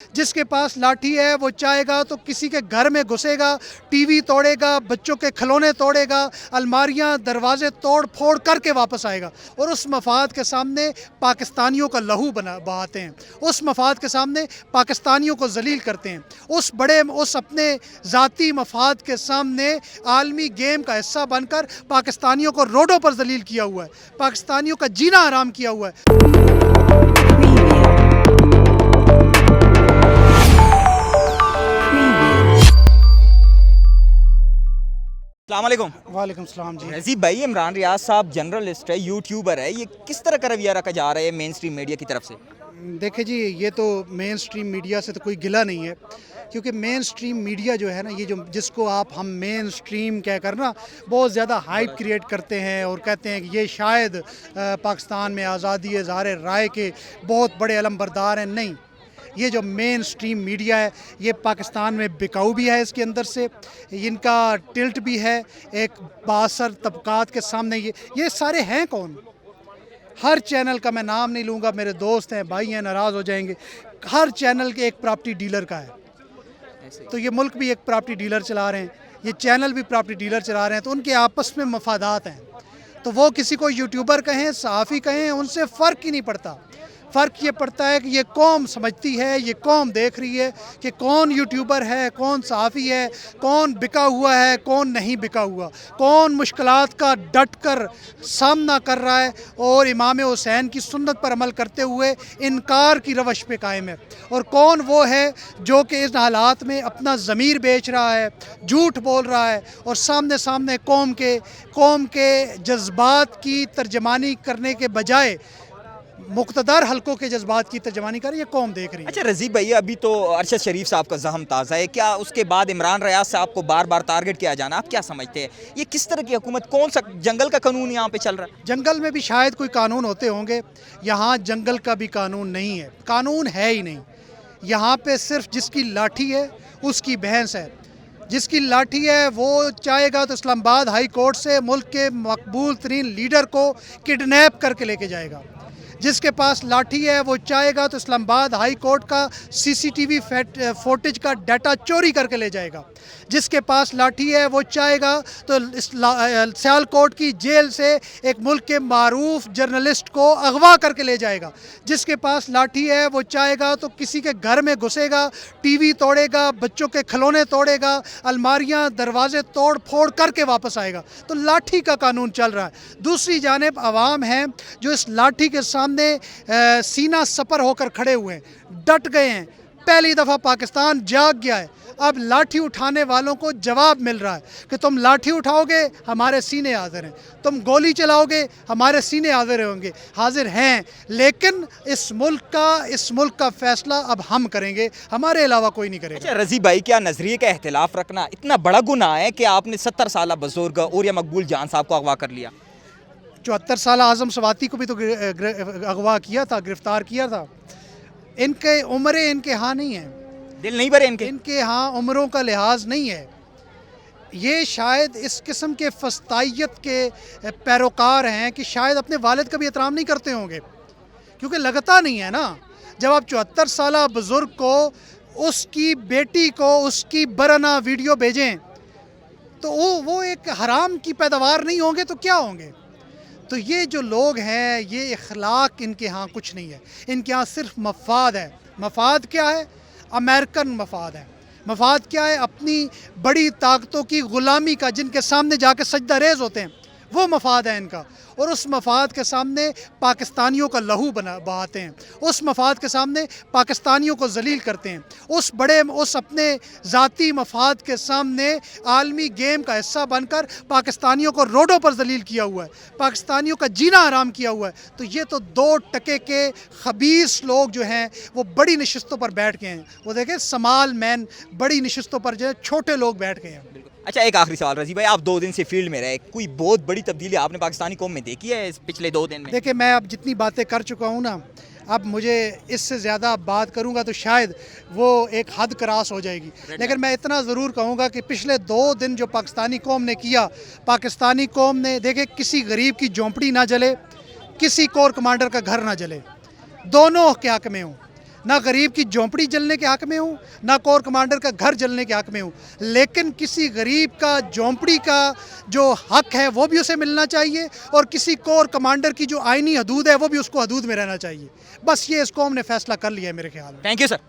जिसके पास लाठी है वो चाहेगा तो किसी के घर में घुसेगा, टीवी तोड़ेगा, बच्चों के खिलौने तोड़ेगा, अलमारियां दरवाजे तोड़ फोड़ करके वापस आएगा। और उस मफाद के सामने पाकिस्तानियों का लहू बहाते हैं, उस मफाद के सामने पाकिस्तानियों को जलील करते हैं, उस अपने ज़ाती मफाद के सामने आलमी गेम का हिस्सा बनकर पाकिस्तानियों को रोडों पर जलील किया हुआ है, पाकिस्तानियों का जीना हराम किया हुआ है। अस्सलामुअलैकुम। वालेकुम सलाम जी। रजीब भाई, इमरान रियाज साहब जर्नलिस्ट है, यूट्यूबर है, ये किस तरह का रवैया रखा जा रहा है मेन स्ट्रीम मीडिया की तरफ से? देखिए जी, ये तो मेन स्ट्रीम मीडिया से तो कोई गिला नहीं है, क्योंकि मेन स्ट्रीम मीडिया जो है ना, ये जो जिसको हम मेन स्ट्रीम कह कर ना बहुत ज़्यादा हाइप क्रिएट करते हैं और कहते हैं कि ये शायद पाकिस्तान में आज़ादी इज़हार राय के बहुत बड़े अलमबरदार हैं। नहीं, ये जो मेन स्ट्रीम मीडिया है ये पाकिस्तान में बिकाऊ भी है, इसके अंदर से इनका टिल्ट भी है एक बासर तबकात के सामने। ये सारे हैं कौन? हर चैनल का मैं नाम नहीं लूँगा, मेरे दोस्त हैं, भाई हैं, नाराज़ हो जाएंगे। हर चैनल के एक प्रॉपर्टी डीलर का है, तो ये मुल्क भी एक प्रॉपर्टी डीलर चला रहे हैं, ये चैनल भी प्रॉपर्टी डीलर चला रहे हैं, तो उनके आपस में मफादात हैं। तो वो किसी को यूट्यूबर कहें, सहाफ़ी कहें, उनसे फ़र्क ही नहीं पड़ता। फ़र्क ये पड़ता है कि ये कौम समझती है, ये कौम देख रही है कि कौन यूट्यूबर है, कौन सहाफ़ी है, कौन बिका हुआ है, कौन नहीं बिका हुआ, कौन मुश्किलात का डट कर सामना कर रहा है और इमाम हुसैन की सुन्नत पर अमल करते हुए इनकार की रवश पे कायम है, और कौन वो है जो कि इस हालात में अपना ज़मीर बेच रहा है, झूठ बोल रहा है और सामने सामने कौम के जज्बात की तर्जमानी करने के बजाय मुक़्तदर हलकों के जज्बात की तर्जमानी कर, ये कौम देख रही है। अच्छा रजीब भाई, अभी तो अरशद शरीफ साहब का ज़हम ताज़ा है, क्या उसके बाद इमरान रियाज साहब को बार बार टारगेट किया जाना, आप क्या समझते हैं? ये किस तरह की हुकूमत, कौन सा जंगल का कानून यहाँ पे चल रहा है? जंगल में भी शायद कोई कानून होते होंगे, यहाँ जंगल का भी कानून नहीं है, कानून है ही नहीं। यहाँ पे सिर्फ जिसकी लाठी है उसकी भैंस है, जिसकी लाठी है वो चाहेगा तो इस्लामाबाद हाई कोर्ट से मुल्क के मकबूल तरीन लीडर को किडनैप करके लेके जाएगा। जिसके पास लाठी है वो चाहेगा तो इस्लामाबाद हाई कोर्ट का CCTV फुटेज का डाटा चोरी करके ले जाएगा। जिसके पास लाठी है वो चाहेगा तो सियालकोट की जेल से एक मुल्क के मारूफ जर्नलिस्ट को अगवा करके ले जाएगा। जिसके पास लाठी है वो चाहेगा तो किसी के घर में घुसेगा, टीवी तोड़ेगा, बच्चों के खिलौने तोड़ेगा, अलमारियां दरवाजे तोड़ फोड़ करके वापस आएगा। तो लाठी का कानून चल रहा है। दूसरी जानिब आवाम है जो इस लाठी के सामने सीना सपर होकर खड़े हुए हैं, डट गए हैं। पहली दफ़ा पाकिस्तान जाग गया है, अब लाठी उठाने वालों को जवाब मिल रहा है कि तुम लाठी उठाओगे हमारे सीने हाजिर हैं, तुम गोली चलाओगे हमारे सीने हाजिर हैं, लेकिन इस मुल्क का फैसला अब हम करेंगे, हमारे अलावा कोई नहीं करेगा। अच्छा रजीब भाई, क्या नजरिए का इख्तिलाफ रखना इतना बड़ा गुनाह है कि आपने 70 साल बुजुर्ग औरिया मकबूल जान साहब को अगवा कर लिया? 74 साल आज़म सवाती को भी तो अगवा किया था, गिरफ्तार किया था। इनके उम्रें इनके यहाँ नहीं है, दिल नहीं भरे इनके यहाँ उम्रों का लिहाज नहीं है। ये शायद इस किस्म के फस्तायत के पैरोकार हैं कि शायद अपने वालिद का भी एहतराम नहीं करते होंगे, क्योंकि लगता नहीं है ना, जब आप 74 साल बुज़ुर्ग को, उसकी बेटी को उसकी बरना वीडियो भेजें तो वो एक हराम की पैदावार नहीं होंगे तो क्या होंगे? तो ये जो लोग हैं, ये इखलाक इनके यहाँ कुछ नहीं है, इनके यहाँ सिर्फ मफाद है। मफाद क्या है? अमेरिकन मफाद है। मफाद क्या है? अपनी बड़ी ताकतों की ग़ुलामी का, जिनके सामने जाके सजदा रेज़ होते हैं, वो मफाद है इनका। और उस मफाद के सामने पाकिस्तानियों का लहू बहाते हैं, उस मफाद के सामने पाकिस्तानियों को जलील करते हैं, उस अपने ज़ाती मफाद के सामने आलमी गेम का हिस्सा बनकर पाकिस्तानियों को रोडों पर जलील किया हुआ है, पाकिस्तानियों का जीना हराम किया हुआ है। तो ये तो 2 टके के खबीस लोग जो हैं वो बड़ी नशिस्तों पर बैठ गए हैं। वो देखें, समाल मैन बड़ी नशिस्तों पर जो है छोटे लोग बैठ गए हैं। अच्छा, एक आखिरी सवाल रजीब भाई, आप 2 दिन से फील्ड में रहे, कोई बहुत बड़ी तब्दीली आपने पाकिस्तानी कौम में देखी है इस पिछले 2 दिन में? देखिए, मैं अब जितनी बातें कर चुका हूँ ना, अब मुझे इससे ज़्यादा बात करूँगा तो शायद वो एक हद क्रॉस हो जाएगी। लेकिन मैं इतना ज़रूर कहूँगा कि पिछले 2 दिन जो पाकिस्तानी कौम ने किया, पाकिस्तानी कौम ने, देखे, किसी गरीब की झोंपड़ी ना जले, किसी कोर कमांडर का घर ना जले, दोनों के हक़ में हूँ। ना गरीब की झोंपड़ी जलने के हक में हूँ, ना कोर कमांडर का घर जलने के हक में हूँ, लेकिन किसी गरीब का झोंपड़ी का जो हक है वो भी उसे मिलना चाहिए और किसी कोर कमांडर की जो आईनी हदूद है वो भी उसको हदूद में रहना चाहिए। बस ये इस कौम ने फैसला कर लिया है मेरे ख्याल में। Thank you sir.